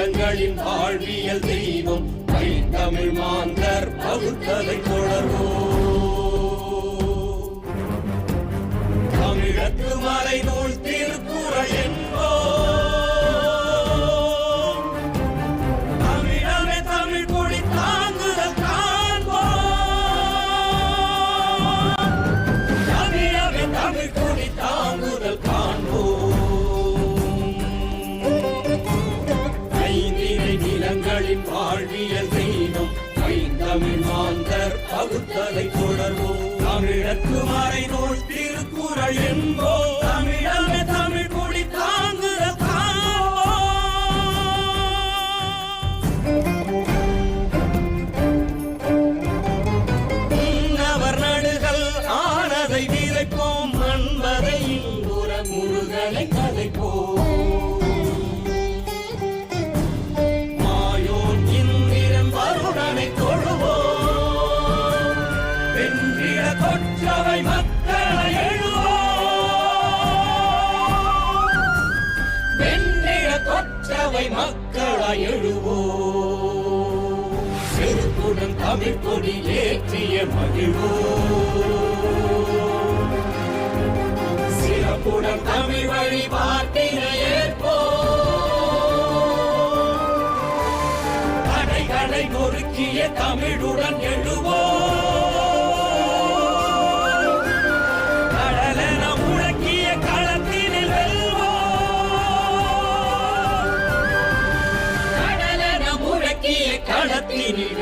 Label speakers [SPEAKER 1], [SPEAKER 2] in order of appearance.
[SPEAKER 1] நிலங்களின் வாழ்வியல் தெய்வம் தமிழ் மாந்தர் பகுத்ததை தொடர்வோம். தமிழத்து மறைநூல் திருக்குறள் என்போம். தமிழமே தமிழ் கொடி தாங்குதல் காண்போம். தமிழமே தமிழ் கொடி தாங்குதல் காண்போம். ஐந்தினை நிலங்களின் வாழ்வியல் தெய்வம் தமிழ் மாந்தர் பகுத்ததை தொடர்வோம். தமிழத்து மறைநூல் திருக்குறள் என்போம். தமிழமே தமிழ் கொடி தாங்குதல் காண்போம். நடுகள் ஆனதை விதைப்போம். மண்பதை இன்புற முருகனை கதைப்போம். கொற்றவை மக்களை எழுவோம். வெண்ணிற கொற்றவை மக்களை எழுவோம். செருக்குடன் தமிழ் கொடி ஏற்றிய மகிழ்வோம். சிறப்புடன் தமிழ் வழிபாட்டினை ஏற்போம். தடைகளை நொறுக்கிய தமிழுடன் எழுவோம். களத்தினில்